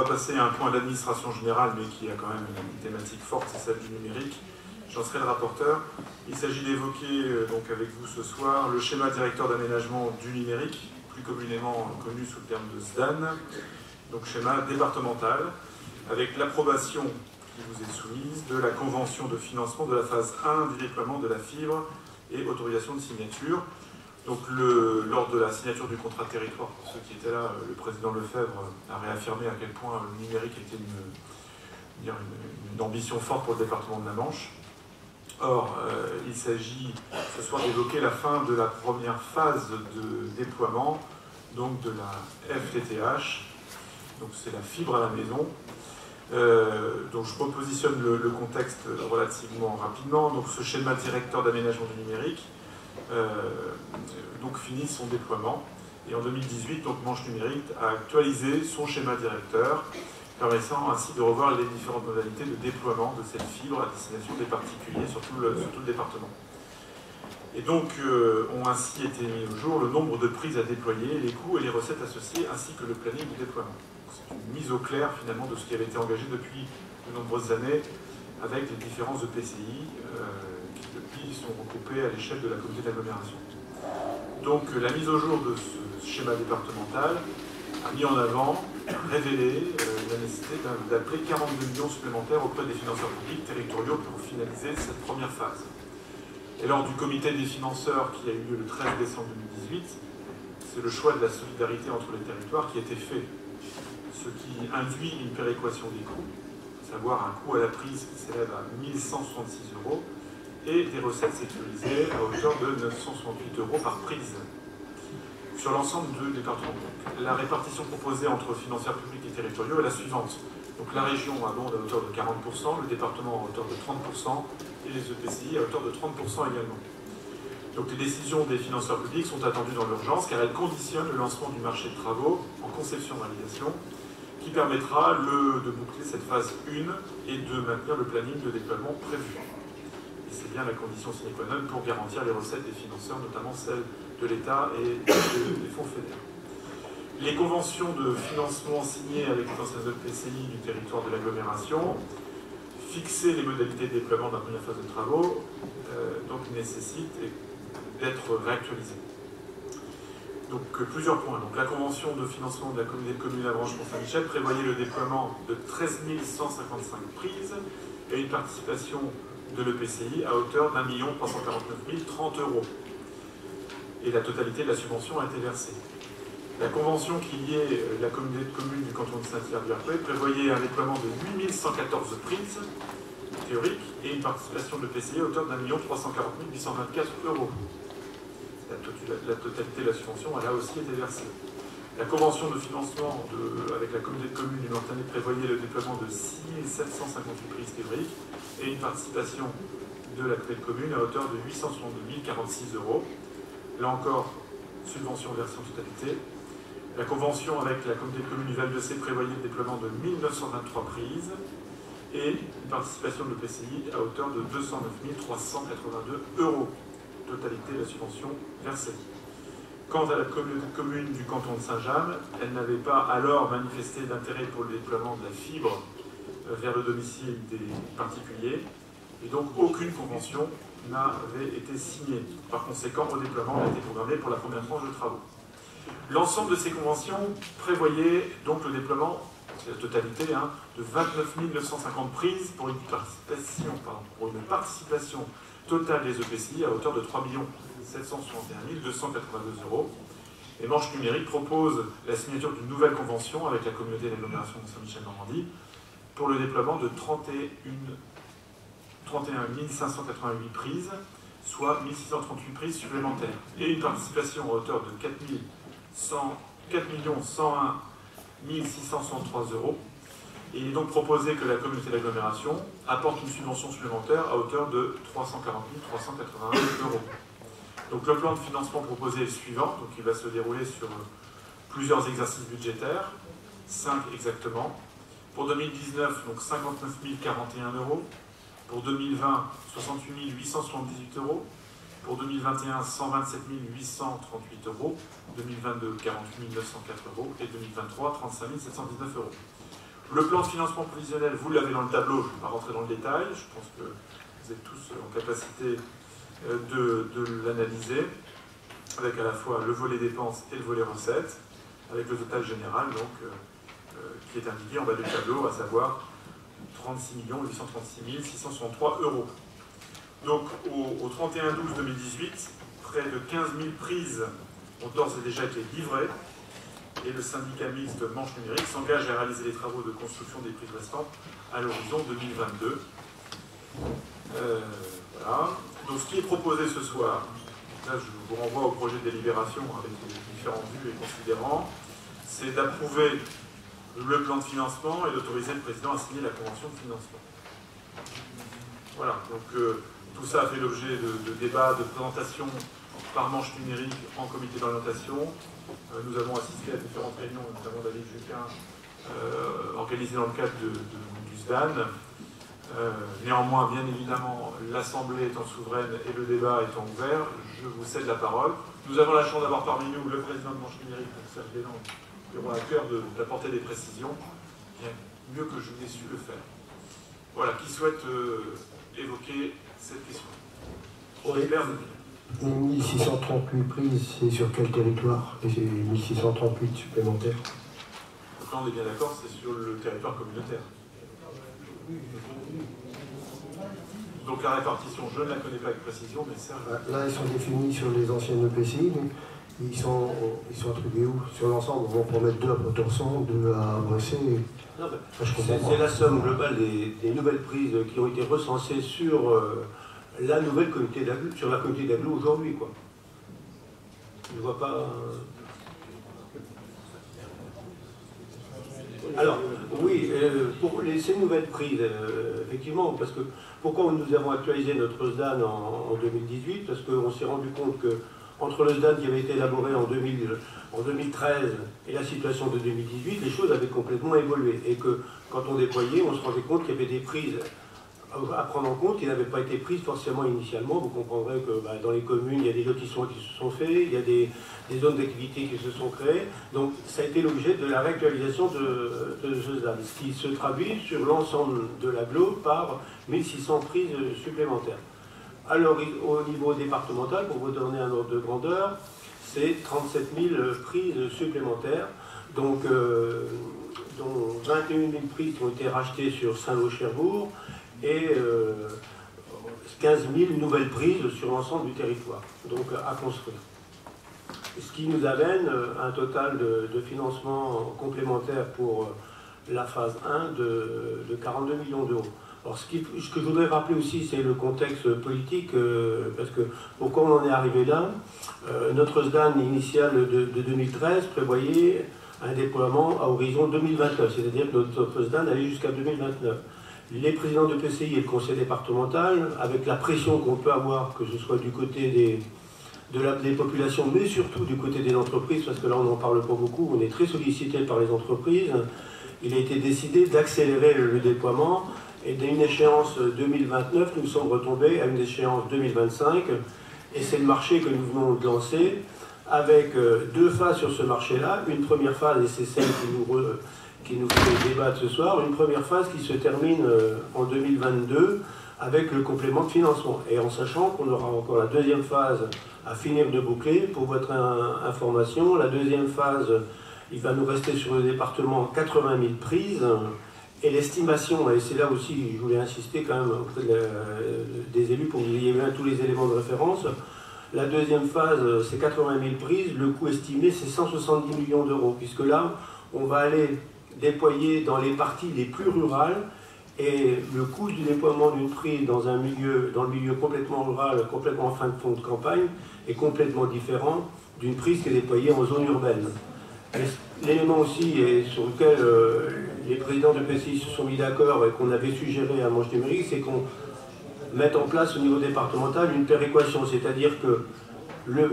va passer à un point d'administration générale, mais qui a quand même une thématique forte, c'est celle du numérique. J'en serai le rapporteur. Il s'agit d'évoquer donc avec vous ce soir le schéma directeur d'aménagement du numérique, plus communément connu sous le terme de SDAN, donc schéma départemental, avec l'approbation qui vous est soumise de la convention de financement de la phase 1 du déploiement de la fibre et autorisation de signature. Donc lors de la signature du contrat de territoire, pour ceux qui étaient là, le président Lefebvre a réaffirmé à quel point le numérique était une ambition forte pour le département de la Manche. Or, il s'agit ce soir d'évoquer la fin de la première phase de déploiement, donc de la FTTH, donc c'est la fibre à la maison. Donc je repositionne le contexte relativement rapidement. Donc ce schéma directeur d'aménagement du numérique donc finit son déploiement. Et en 2018, donc Manche Numérique a actualisé son schéma directeur, permettant ainsi de revoir les différentes modalités de déploiement de cette fibre à destination des particuliers sur tout le département. Et donc ont ainsi été mis au jour le nombre de prises à déployer, les coûts et les recettes associées, ainsi que le planning de déploiement. C'est une mise au clair finalement de ce qui avait été engagé depuis de nombreuses années avec les différents EPCI qui depuis sont regroupés à l'échelle de la communauté d'agglomération. Donc la mise au jour de ce schéma départemental a mis en avant, révélé la nécessité d'appeler 42 millions supplémentaires auprès des financeurs publics territoriaux pour finaliser cette première phase. Et lors du comité des financeurs qui a eu lieu le 13 décembre 2018, c'est le choix de la solidarité entre les territoires qui a été fait, ce qui induit une péréquation des coûts, à savoir un coût à la prise qui s'élève à 1 166 € et des recettes sécurisées à hauteur de 968 € par prise sur l'ensemble du département. La répartition proposée entre financeurs publics et territoriaux est la suivante. Donc la région abonde à hauteur de 40%, le département à hauteur de 30% et les EPCI à hauteur de 30% également. Donc les décisions des financeurs publics sont attendues dans l'urgence car elles conditionnent le lancement du marché de travaux en conception-réalisation qui permettra de boucler cette phase 1 et de maintenir le planning de déploiement prévu. Et c'est bien la condition sine qua non pour garantir les recettes des financeurs, notamment celles de l'État et des fonds fédéraux. Les conventions de financement signées avec les anciens EPCI du territoire de l'agglomération fixer les modalités de déploiement de la première phase de travaux donc nécessitent d'être réactualisées. Donc plusieurs points. Donc la convention de financement de la communauté de communes de la branche Mont-Saint-Michel prévoyait le déploiement de 13 155 prises et une participation de l'EPCI à hauteur d'1 349 030 €. Et la totalité de la subvention a été versée. La convention qui liait la communauté de communes du canton de Saint-Hilaire-du-Harcouët prévoyait un déploiement de 8 114 prises théoriques et une participation de l'EPCI à hauteur d'1 340 824 €. La totalité de la subvention elle a aussi été versée. La convention de financement avec la communauté de communes du Nord-Année prévoyait le déploiement de 6 758 prises théoriques et une participation de la communauté de communes à hauteur de 862 046 €. Là encore, subvention versée en totalité. La convention avec la communauté de communes du Val-de-Sé prévoyait le déploiement de 1923 prises et une participation de l'EPCI à hauteur de 209 382 €. Totalité de la subvention versée. Quant à la communauté de communes du canton de Saint-James, elle n'avait pas alors manifesté d'intérêt pour le déploiement de la fibre vers le domicile des particuliers, et donc aucune convention n'avait été signée. Par conséquent, au déploiement a été programmé pour la première tranche de travaux. L'ensemble de ces conventions prévoyait donc le déploiement, c'est la totalité, de 29 950 prises pour une participation totale des EPCI à hauteur de 3 761 282 €. Et Manche Numérique propose la signature d'une nouvelle convention avec la communauté d'agglomération de Saint-Michel-Normandie pour le déploiement de 31 588 prises, soit 1638 prises supplémentaires, et une participation à hauteur de 4 101 663 €. Et il est donc proposé que la communauté d'agglomération apporte une subvention supplémentaire à hauteur de 340 381 €. Donc le plan de financement proposé est le suivant, donc il va se dérouler sur plusieurs exercices budgétaires, 5 exactement. Pour 2019, donc 59 041 €. Pour 2020, 68 878 €. Pour 2021, 127 838 €. 2022, 40 904 € et 2023, 35 719 €. Le plan de financement prévisionnel, vous l'avez dans le tableau, je ne vais pas rentrer dans le détail, je pense que vous êtes tous en capacité de l'analyser, avec à la fois le volet dépenses et le volet recettes, avec le total général donc, qui est indiqué en bas du tableau, à savoir 36 836 663 €. Donc au 31/12/2018, près de 15 000 prises ont d'ores et déjà été livrées, et le syndicat mixte Manche Numérique s'engage à réaliser les travaux de construction des prises restantes à l'horizon 2022. Voilà. Donc ce qui est proposé ce soir, là je vous renvoie au projet de délibération avec les différents vues et considérants, c'est d'approuver le plan de financement et d'autoriser le président à signer la convention de financement. Voilà, donc tout ça a fait l'objet de débats, de présentations par Manche Numérique en comité d'orientation. Nous avons assisté à différentes réunions, notamment David Juquin, organisées dans le cadre du SDAN. Néanmoins, bien évidemment, l'Assemblée étant souveraine et le débat étant ouvert, je vous cède la parole. Nous avons la chance d'avoir parmi nous le président de Manche Numérique, Serge Guénon, qui aura à cœur d'apporter des précisions, bien mieux que je n'ai su le faire. Voilà, qui souhaite évoquer cette question? Oui. Les 1638 prises, c'est sur quel territoire? Et c'est 1638 supplémentaires? Donc là, on est bien d'accord, c'est sur le territoire communautaire. Donc la répartition, je ne la connais pas avec précision, mais Serge... Là, ils sont définis sur les anciennes EPCI, mais ils sont attribués où? Sur l'ensemble, on va mettre 2 à Pontorson, 2 à Bressé. C'est la somme globale des nouvelles prises qui ont été recensées sur la nouvelle communauté d'agglo, sur la communauté d'agglo aujourd'hui, quoi. Je ne vois pas... Alors, oui, pour ces nouvelles prises, effectivement, parce que pourquoi nous avons actualisé notre SDAN en 2018? Parce qu'on s'est rendu compte que entre le SDAN qui avait été élaboré en 2013 et la situation de 2018, les choses avaient complètement évolué. Et que quand on déployait, on se rendait compte qu'il y avait des prises à prendre en compte qui n'avaient pas été prises forcément initialement. Vous comprendrez que dans les communes, il y a des lotissements qui se sont faits, il y a des zones d'activité qui se sont créées. Donc ça a été l'objet de la réactualisation de ce SDAN, ce qui se traduit sur l'ensemble de l'agglo par 1600 prises supplémentaires. Alors au niveau départemental, pour vous donner un ordre de grandeur, c'est 37 000 prises supplémentaires, donc dont 21 000 prises qui ont été rachetées sur Saint-Lô-Cherbourg et 15 000 nouvelles prises sur l'ensemble du territoire, donc à construire. Ce qui nous amène un total de financement complémentaire pour la phase 1 de 42 millions d'euros. Alors ce que je voudrais rappeler aussi, c'est le contexte politique, parce que pourquoi on en est arrivé là? Notre SDAN initial de 2013 prévoyait un déploiement à horizon 2029, c'est-à-dire que notre SDAN allait jusqu'à 2029. Les présidents de PCI et le conseil départemental, avec la pression qu'on peut avoir, que ce soit du côté des populations, mais surtout du côté des entreprises, parce que là on n'en parle pas beaucoup, on est très sollicité par les entreprises, il a été décidé d'accélérer le déploiement, et d'une échéance 2029, nous sommes retombés à une échéance 2025, et c'est le marché que nous venons de lancer, avec 2 phases sur ce marché-là. Une première phase, et c'est celle qui nous fait débattre ce soir, une première phase qui se termine en 2022 avec le complément de financement. Et en sachant qu'on aura encore la deuxième phase à finir de boucler. Pour votre information, la deuxième phase, il va nous rester sur le département 80 000 prises. Et l'estimation, et c'est là aussi, je voulais insister quand même auprès des élus pour que vous ayez bien tous les éléments de référence. La deuxième phase, c'est 80 000 prises. Le coût estimé, c'est 170 millions d'euros, puisque là, on va aller déployer dans les parties les plus rurales. Et le coût du déploiement d'une prise dans le milieu complètement rural, complètement en fin de fond de campagne, est complètement différent d'une prise qui est déployée en zone urbaine. L'élément aussi et sur lequel les présidents de PCI se sont mis d'accord et qu'on avait suggéré à Manche Numérique, c'est qu'on mette en place au niveau départemental une péréquation, c'est-à-dire que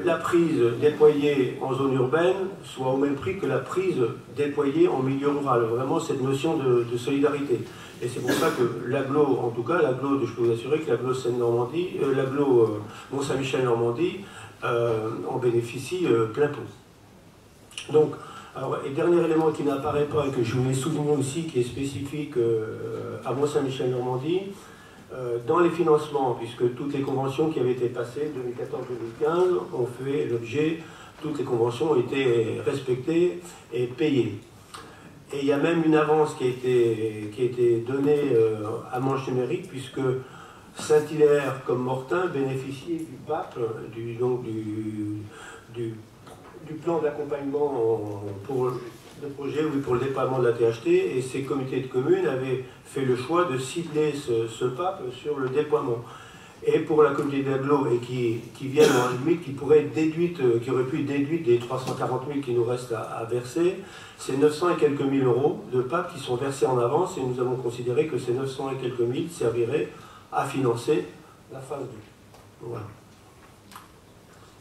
la prise déployée en zone urbaine soit au même prix que la prise déployée en milieu rural. Vraiment cette notion de solidarité. Et c'est pour ça que l'agglo, en tout cas, l'agglo, je peux vous assurer que l'agglo Seine-Normandie, l'agglo Mont-Saint-Michel-Normandie en bénéficie plein pot. Donc, Alors, et dernier élément qui n'apparaît pas et que je voulais souligner aussi, qui est spécifique à Mont-Saint-Michel-Normandie, dans les financements, puisque toutes les conventions qui avaient été passées 2014-2015 ont fait l'objet, toutes les conventions ont été respectées et payées. Et il y a même une avance qui a été donnée à Manche Numérique, puisque Saint-Hilaire comme Mortain bénéficiaient du PAP, du plan d'accompagnement pour le projet, oui, pour le déploiement de la THT, et ces comités de communes avaient fait le choix de cibler ce PAP sur le déploiement. Et pour la communauté d'agglo, et qui viennent en limite, qui pourrait être déduite, qui aurait pu être déduite des 340 000 qui nous restent à verser, c'est 900 et quelques mille euros de PAP qui sont versés en avance, et nous avons considéré que ces 900 et quelques mille serviraient à financer la phase 2. Voilà.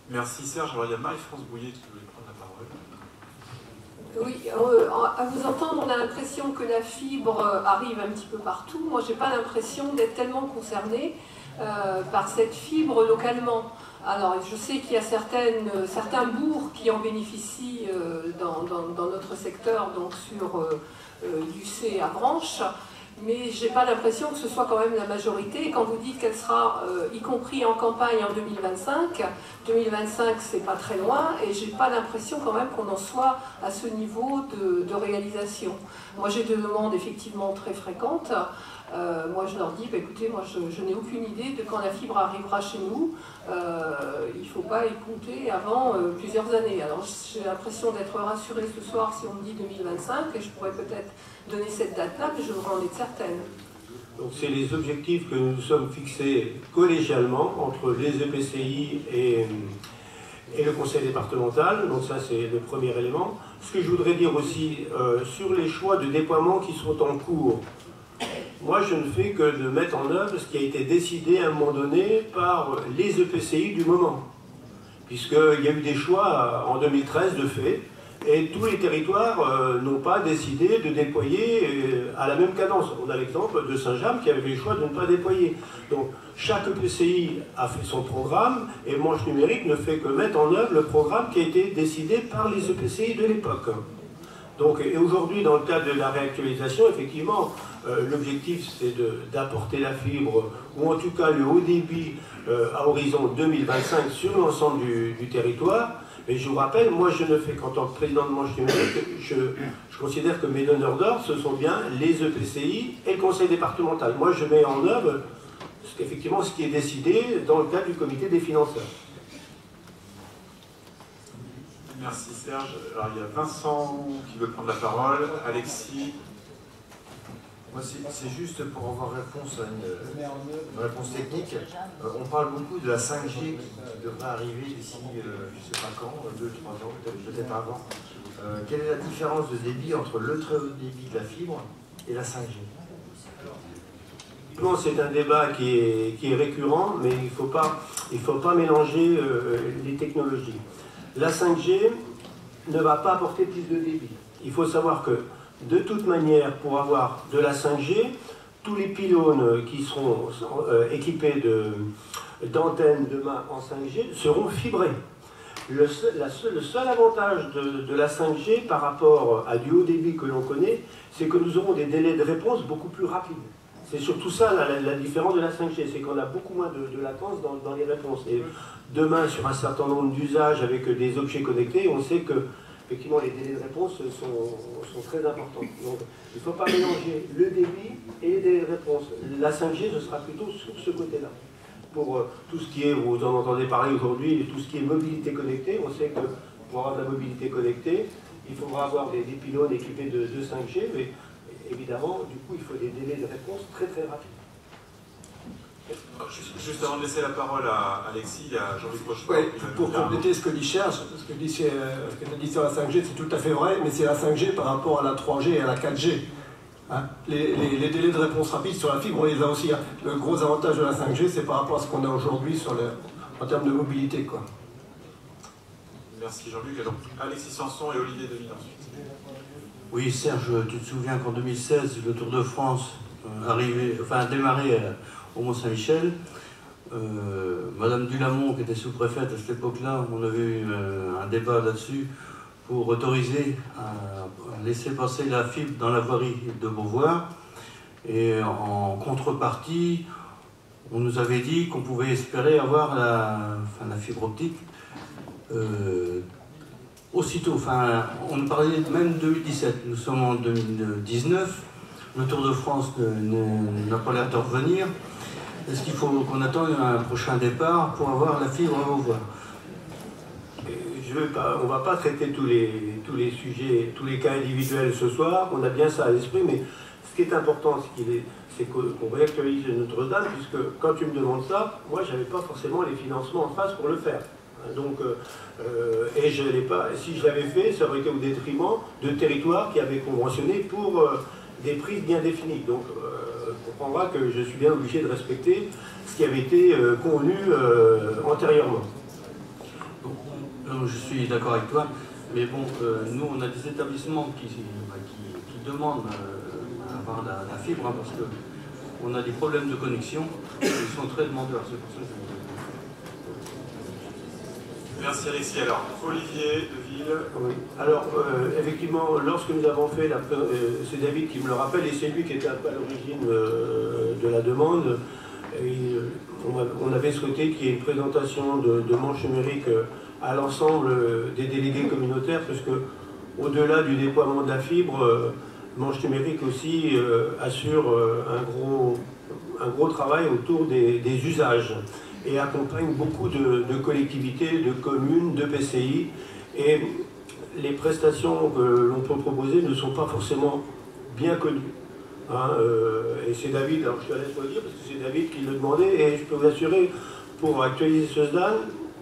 Merci Serge. Alors il y a Marie-France Bouillet qui voulait prendre la parole. Oui, à vous entendre, on a l'impression que la fibre arrive un petit peu partout. Moi, je n'ai pas l'impression d'être tellement concernée par cette fibre localement. Alors, je sais qu'il y a certains bourgs qui en bénéficient dans notre secteur, donc sur Lucé à Branche, mais je n'ai pas l'impression que ce soit quand même la majorité. Quand vous dites qu'elle sera, y compris en campagne en 2025 c'est pas très loin, et je n'ai pas l'impression quand même qu'on en soit à ce niveau de réalisation. Moi j'ai des demandes effectivement très fréquentes. Moi je leur dis, bah, écoutez, moi je n'ai aucune idée de quand la fibre arrivera chez nous. Il ne faut pas y compter avant plusieurs années. Alors j'ai l'impression d'être rassurée ce soir si on me dit 2025, et je pourrais peut-être donner cette date-là, mais je voudrais en être certaine. Donc c'est les objectifs que nous sommes fixés collégialement entre les EPCI et le conseil départemental. Donc ça c'est le premier élément. Ce que je voudrais dire aussi sur les choix de déploiement qui sont en cours. Moi je ne fais que de mettre en œuvre ce qui a été décidé à un moment donné par les EPCI du moment. Puisqu'il y a eu des choix en 2013 de fait. Et tous les territoires n'ont pas décidé de déployer à la même cadence. On a l'exemple de Saint-James qui avait fait le choix de ne pas déployer. Donc chaque EPCI a fait son programme, et Manche Numérique ne fait que mettre en œuvre le programme qui a été décidé par les EPCI de l'époque. Donc, et aujourd'hui, dans le cadre de la réactualisation, effectivement, l'objectif c'est d'apporter la fibre, ou en tout cas le haut débit à horizon 2025 sur l'ensemble du territoire. Et je vous rappelle, moi je ne fais qu'en tant que président de Manche Numérique, je considère que mes donneurs d'ordre, ce sont bien les EPCI et le conseil départemental. Moi je mets en œuvre effectivement ce qui est décidé dans le cadre du comité des financeurs. Merci Serge. Alors il y a Vincent qui veut prendre la parole, Alexis. Moi, c'est juste pour avoir réponse à une réponse technique. On parle beaucoup de la 5G qui devrait arriver d'ici, je ne sais pas quand, 2-3 ans, peut-être avant. Quelle est la différence de débit entre le très haut débit de la fibre et la 5G? C'est un débat qui est récurrent, mais il ne faut pas mélanger les technologies. La 5G ne va pas apporter plus de débit. Il faut savoir que de toute manière, pour avoir de la 5G, tous les pylônes qui seront équipés d'antennes demain en 5G seront fibrés. Le seul avantage de la 5G par rapport à du haut débit que l'on connaît, c'est que nous aurons des délais de réponse beaucoup plus rapides. C'est surtout ça la différence de la 5G, c'est qu'on a beaucoup moins de latence dans les réponses. Et demain, sur un certain nombre d'usages avec des objets connectés, on sait que effectivement, les délais de réponse sont très importants. Donc, il ne faut pas mélanger le débit et les délais de réponse. La 5G, ce sera plutôt sur ce côté-là. Pour tout ce qui est, vous en entendez parler aujourd'hui, tout ce qui est mobilité connectée, on sait que pour avoir de la mobilité connectée, il faudra avoir des pylônes équipés de 5G, mais évidemment, du coup, il faut des délais de réponse très très rapides. Juste avant de laisser la parole à Alexis, il y a Jean-Luc Rochefort. Oui, pour compléter ce que dit Serge, ce que dit sur la 5G, c'est tout à fait vrai, mais c'est la 5G par rapport à la 3G et à la 4G. Hein, les délais de réponse rapide sur la fibre, on les a aussi. Hein. Le gros avantage de la 5G, c'est par rapport à ce qu'on a aujourd'hui en termes de mobilité, quoi. Merci Jean-Luc. Alors, Alexis Sanson et Olivier Devine ensuite. Oui, Serge, tu te souviens qu'en 2016, le Tour de France a démarré au Mont-Saint-Michel. Madame Dulamont, qui était sous-préfète à cette époque-là, on avait eu un débat là-dessus pour autoriser à laisser passer la fibre dans la voirie de Beauvoir. Et en contrepartie, on nous avait dit qu'on pouvait espérer avoir la fibre optique aussitôt. Enfin, on nous parlait même de 2017. Nous sommes en 2019. Le Tour de France n'a pas l'air de revenir. Est-ce qu'il faut qu'on attende un prochain départ pour avoir la fibre à Beauvoir? On ne va pas traiter tous les sujets, tous les cas individuels ce soir. On a bien ça à l'esprit, mais ce qui est important, c'est qu'on réactualise Notre-Dame, puisque quand tu me demandes ça, moi, je n'avais pas forcément les financements en face pour le faire. Donc, et je l'ai pas. Si je l'avais fait, ça aurait été au détriment de territoires qui avaient conventionné pour des prises bien définies. Donc, on comprendra que je suis bien obligé de respecter ce qui avait été convenu antérieurement. Je suis d'accord avec toi, mais bon, nous on a des établissements qui demandent à avoir la fibre, hein, parce qu'on a des problèmes de connexion, ils sont très demandeurs, c'est pour ça que... Merci Alexis. Alors, Olivier Deville. Oui. Alors, effectivement, lorsque nous avons fait, c'est David qui me le rappelle, et c'est lui qui était un peu à l'origine de la demande, on avait souhaité qu'il y ait une présentation de manches numériques à l'ensemble des délégués communautaires, parce que au-delà du déploiement de la fibre, Manche Numérique aussi assure un gros travail autour des usages et accompagne beaucoup de collectivités, de communes, de PCI, et les prestations que l'on peut proposer ne sont pas forcément bien connues. Hein, et c'est David, alors je te laisse le dire, parce que c'est David qui le demandait, et je peux vous assurer, pour actualiser ce SDAN,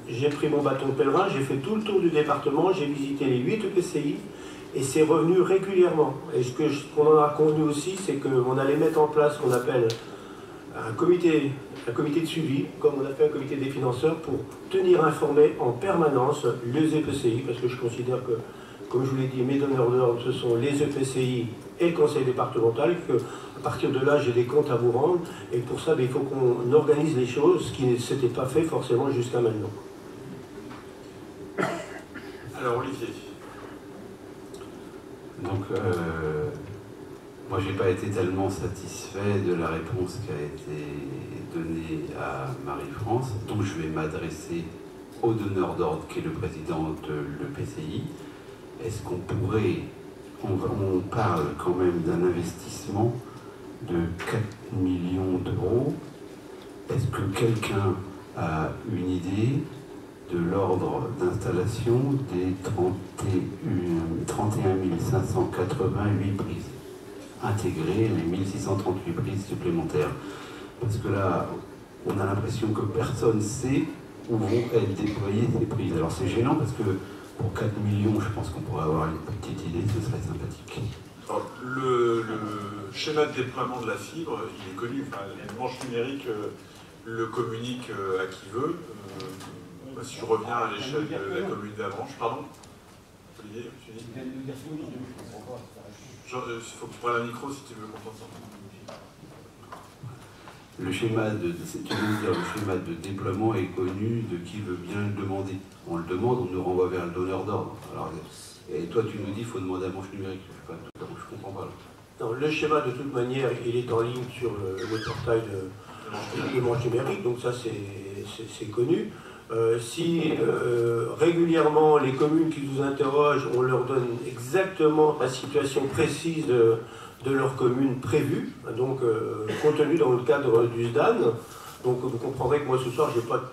j'ai pris mon bâton de pèlerin, j'ai fait tout le tour du département, j'ai visité les 8 EPCI et c'est revenu régulièrement. Et ce qu'on en a convenu aussi, c'est qu'on allait mettre en place ce qu'on appelle un comité de suivi, comme on a fait un comité des financeurs, pour tenir informés en permanence les EPCI, parce que je considère que, comme je vous l'ai dit, mes donneurs d'ordre, ce sont les EPCI et le conseil départemental, que à partir de là, j'ai des comptes à vous rendre, et pour ça, il faut qu'on organise les choses, ce qui ne s'était pas fait forcément jusqu'à maintenant. Alors Olivier. Donc, moi j'ai pas été tellement satisfait de la réponse qui a été donnée à Marie-France, donc je vais m'adresser au donneur d'ordre qui est le président de l'EPCI. Est-ce qu'on pourrait, on parle quand même d'un investissement de 4 millions d'euros. Est-ce que quelqu'un a une idée de l'ordre d'installation des 31 588 prises, intégrer les 1638 prises supplémentaires? Parce que là, on a l'impression que personne ne sait où vont être déployées ces prises. Alors c'est gênant parce que pour 4 millions, je pense qu'on pourrait avoir une petite idée, ce serait sympathique. Alors, le schéma de déploiement de la fibre, il est connu. Enfin, les manches numériques le communique à qui veut. Si je reviens à l'échelle de la commune d'Avranches, pardon Olivier, tu dis il faut que tu prennes un micro si tu veux qu'on t'entende. Le schéma de déploiement est connu de qui veut bien le demander. On le demande, on nous renvoie vers le donneur d'ordre. Et toi, tu nous dis qu'il faut demander à Manche Numérique. Je ne comprends pas. Là. Non, le schéma, de toute manière, il est en ligne sur le portail de Manche Numérique, donc ça, c'est connu. Si régulièrement les communes qui nous interrogent, on leur donne exactement la situation précise de leur commune prévue, donc contenue dans le cadre du SDAN. Donc vous comprendrez que moi ce soir, je n'ai pas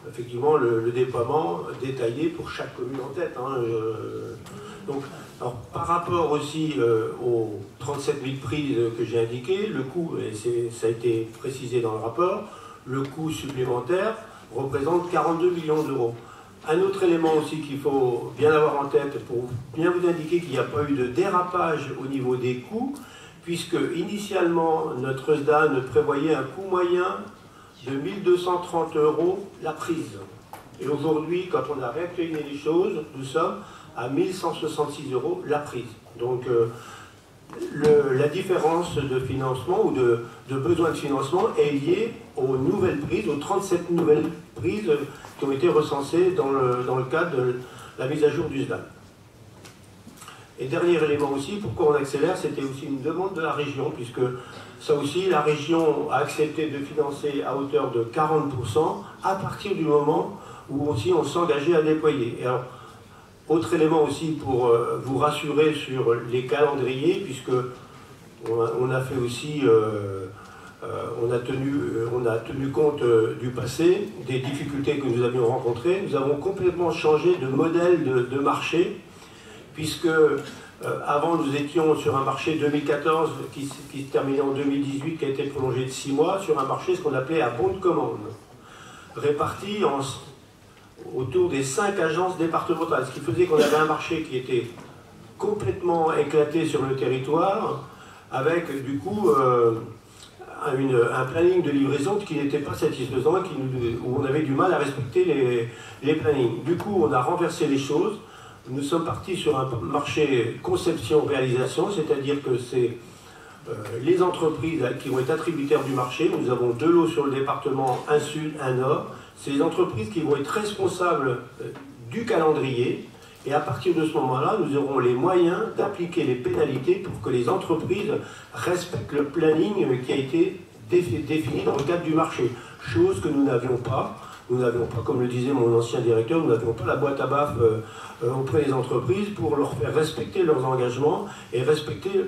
effectivement le déploiement détaillé pour chaque commune en tête. Hein, donc, alors, par rapport aussi aux 37 000 prises que j'ai indiquées, le coût, et ça a été précisé dans le rapport, le coût supplémentaire représente 42 millions d'euros. Un autre élément aussi qu'il faut bien avoir en tête pour bien vous indiquer qu'il n'y a pas eu de dérapage au niveau des coûts, puisque initialement notre SDAN prévoyait un coût moyen de 1 230 € la prise. Et aujourd'hui, quand on a réactualisé les choses, nous sommes à 1 166 € la prise. Donc la différence de financement ou de besoin de financement est liée aux nouvelles prises, aux 37 nouvelles prises qui ont été recensées dans le cadre de la mise à jour du SDAN. Et dernier élément aussi, pourquoi on accélère, c'était aussi une demande de la région, puisque ça aussi, la région a accepté de financer à hauteur de 40% à partir du moment où aussi on s'engageait à déployer. Et alors, autre élément aussi pour vous rassurer sur les calendriers, puisque on a fait aussi, on a tenu compte du passé, des difficultés que nous avions rencontrées. Nous avons complètement changé de modèle de marché, puisque avant nous étions sur un marché 2014 qui se terminait en 2018, qui a été prolongé de 6 mois, sur un marché ce qu'on appelait à bon de commande, réparti autour des 5 agences départementales, ce qui faisait qu'on avait un marché qui était complètement éclaté sur le territoire, avec du coup un planning de livraison qui n'était pas satisfaisant, où on avait du mal à respecter les plannings. Du coup, on a renversé les choses. Nous sommes partis sur un marché conception-réalisation, c'est-à-dire que c'est les entreprises qui vont être attributaires du marché. Nous avons 2 lots sur le département, un sud, un nord. C'est les entreprises qui vont être responsables du calendrier. Et à partir de ce moment-là, nous aurons les moyens d'appliquer les pénalités pour que les entreprises respectent le planning qui a été défini dans le cadre du marché. Chose que nous n'avions pas. Nous n'avions pas, comme le disait mon ancien directeur, nous n'avions pas la boîte à baffes auprès des entreprises pour leur faire respecter leurs engagements et respecter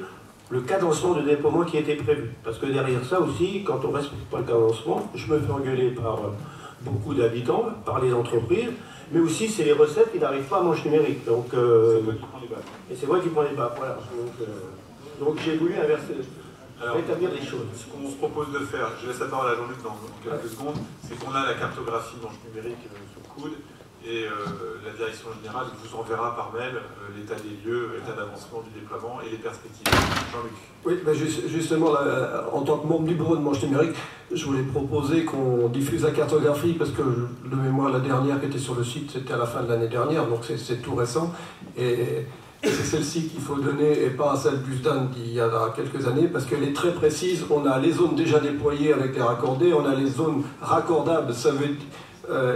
le cadencement de déploiement qui était prévu. Parce que derrière ça aussi, quand on ne respecte pas le cadencement, je me fais engueuler par beaucoup d'habitants, par les entreprises, mais aussi c'est les recettes qui n'arrivent pas à manche numérique. Donc, et c'est moi qui prends les baffes. Voilà. Donc j'ai voulu rétablir les choses. Ce qu'on se propose de faire, je laisse la parole à Jean-Luc dans quelques secondes, c'est qu'on a la cartographie manche numérique sous le coude, et la direction générale vous enverra par mail l'état des lieux, l'état d'avancement du déploiement et les perspectives. Jean-Luc. Oui, ben justement, là, en tant que membre du bureau de manche numérique, je voulais proposer qu'on diffuse la cartographie, parce que de mémoire, la dernière qui était sur le site, c'était à la fin de l'année dernière, donc c'est tout récent. Et c'est celle-ci qu'il faut donner et pas celle du SDAN d'il y a quelques années, parce qu'elle est très précise. On a les zones déjà déployées avec les raccordés, on a les zones raccordables, ça veut dire,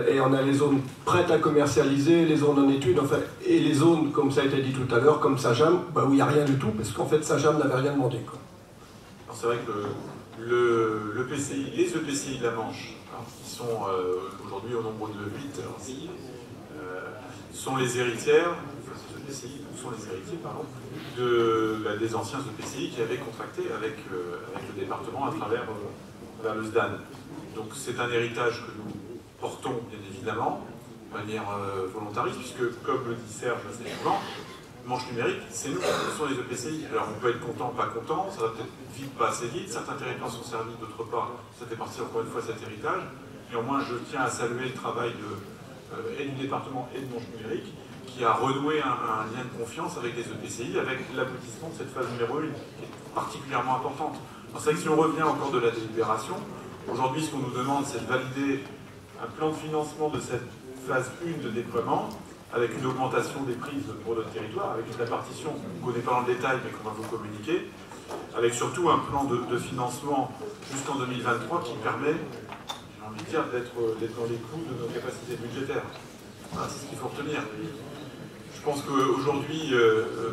et on a les zones prêtes à commercialiser, les zones en étude, enfin, et les zones, comme ça a été dit tout à l'heure, comme Sajam, bah, où il n'y a rien du tout, parce qu'en fait Sajam n'avait rien demandé. C'est vrai que les EPCI de la Manche, qui sont aujourd'hui au nombre de 8, sont les héritières, des anciens EPCI qui avaient contracté avec le département à travers le SDAN. Donc c'est un héritage que nous portons bien évidemment de manière volontariste, puisque comme le dit Serge assez souvent, manche numérique, c'est nous, ce sont les EPCI. Alors on peut être content, pas content, ça va peut-être vite, pas assez vite, certains territoires sont servis, d'autre part, ça fait partie encore une fois de cet héritage. Néanmoins, je tiens à saluer le travail et du département et de manche numérique, qui a renoué un lien de confiance avec les EPCI, avec l'aboutissement de cette phase numéro 1, qui est particulièrement importante. C'est vrai que si on revient encore de la délibération, aujourd'hui ce qu'on nous demande, c'est de valider un plan de financement de cette phase 1 de déploiement, avec une augmentation des prises pour notre territoire, avec une répartition qu'on ne connaît pas dans le détail, mais qu'on va vous communiquer, avec surtout un plan de financement jusqu'en 2023 qui permet, j'ai envie de dire, d'être dans les clous de nos capacités budgétaires. Voilà, c'est ce qu'il faut retenir. Je pense qu'aujourd'hui,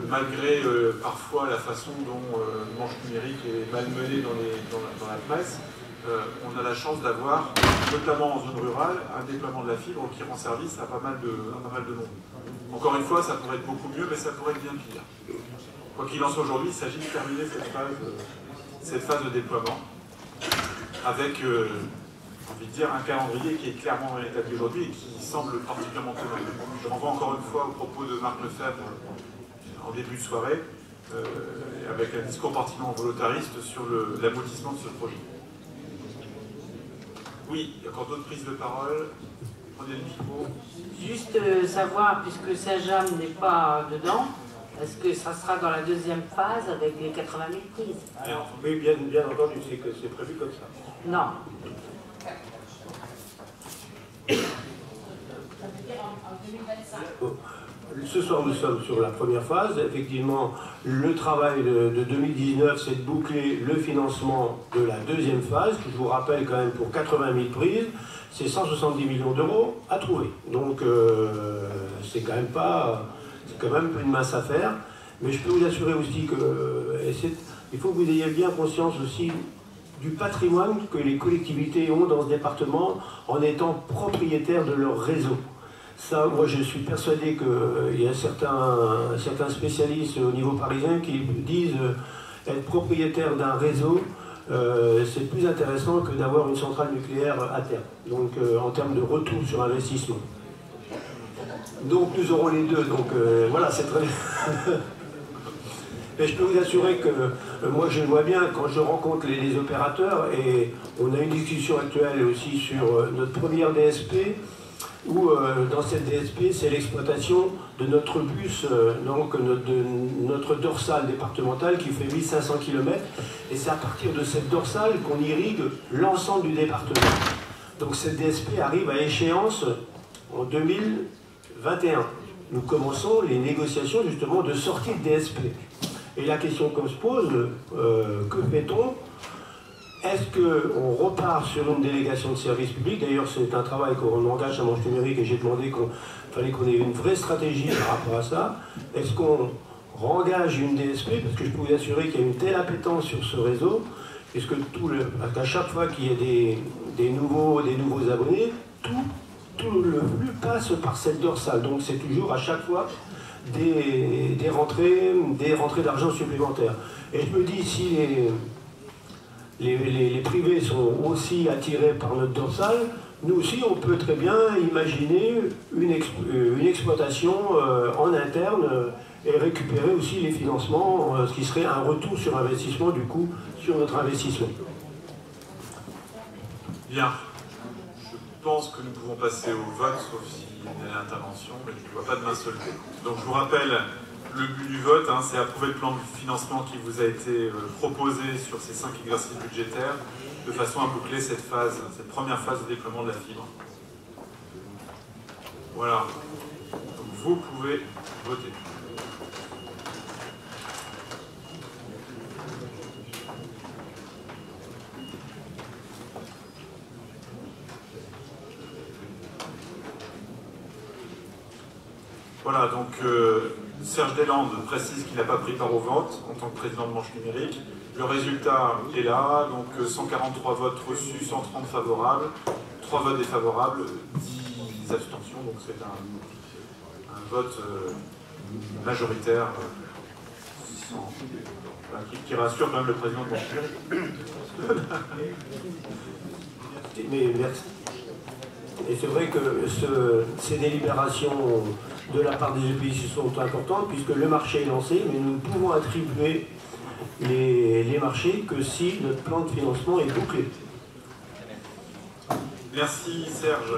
malgré parfois la façon dont le manche numérique est malmené dans la presse, on a la chance d'avoir, notamment en zone rurale, un déploiement de la fibre qui rend service à pas mal de monde. Encore une fois, ça pourrait être beaucoup mieux, mais ça pourrait être bien pire. Quoi qu'il en soit aujourd'hui, il s'agit de terminer cette phase de déploiement avec, j'ai envie de dire, un calendrier qui est clairement établi aujourd'hui et qui semble particulièrement tenable. Je renvoie encore une fois au propos de Marc Lefebvre en début de soirée, avec un discours particulièrement volontariste sur l'aboutissement de ce projet. Oui, il y a encore d'autres prises de parole. Prenez le micro. Juste savoir, puisque Sajam n'est pas dedans, est-ce que ça sera dans la deuxième phase avec les 80 000 prises? Oui, bien entendu, c'est que c'est prévu comme ça. Non. Ce soir, nous sommes sur la première phase. Effectivement, le travail de 2019, c'est de boucler le financement de la deuxième phase, que je vous rappelle quand même pour 80 000 prises, c'est 170 millions d'euros à trouver. Donc, c'est quand même pas une mince affaire. Mais je peux vous assurer aussi que il faut que vous ayez bien conscience aussi du patrimoine que les collectivités ont dans ce département en étant propriétaires de leur réseau. Ça, moi je suis persuadé qu'il y a certains spécialistes au niveau parisien qui disent être propriétaire d'un réseau, c'est plus intéressant que d'avoir une centrale nucléaire à terme, donc en termes de retour sur investissement. Donc nous aurons les deux, donc voilà, c'est très... Mais je peux vous assurer que moi je le vois bien quand je rencontre les opérateurs, et on a une discussion actuelle aussi sur notre première DSP, où dans cette DSP c'est l'exploitation de notre bus, donc notre dorsale départementale qui fait 1500 km, et c'est à partir de cette dorsale qu'on irrigue l'ensemble du département. Donc cette DSP arrive à échéance en 2021. Nous commençons les négociations justement de sortie de DSP. Et la question qu'on se pose, que fait-on? Est-ce qu'on repart sur une délégation de service public? D'ailleurs, c'est un travail qu'on engage à Manche Numérique, et j'ai demandé qu'il fallait qu'on ait une vraie stratégie par rapport à ça. Est-ce qu'on engage une DSP? Parce que je peux vous assurer qu'il y a une telle appétence sur ce réseau, puisque à chaque fois qu'il y a des nouveaux abonnés, tout le flux passe par cette dorsale. Donc c'est toujours à chaque fois des rentrées d'argent supplémentaires. Et je me dis, si les privés sont aussi attirés par notre dorsale, nous aussi on peut très bien imaginer une exploitation en interne et récupérer aussi les financements, ce qui serait un retour sur investissement du coup sur notre investissement. Bien. Je pense que nous pouvons passer au vote, sauf s'il y a une intervention, mais je ne vois pas de main se lever. Donc je vous rappelle, le but du vote, c'est approuver le plan de financement qui vous a été proposé sur ces 5 exercices budgétaires, de façon à boucler cette première phase de déploiement de la fibre. Voilà. Donc vous pouvez voter. Voilà, donc Serge Deslandes précise qu'il n'a pas pris part au vote en tant que président de Manche Numérique. Le résultat est là, donc 143 votes reçus, 130 favorables, 3 votes défavorables, 10 abstentions, donc c'est un vote majoritaire qui rassure quand même le président de Manche Numérique. Mais merci. Et c'est vrai que ces délibérations de la part des EPI sont importantes, puisque le marché est lancé, mais nous ne pouvons attribuer les marchés que si notre plan de financement est bouclé. Merci Serge.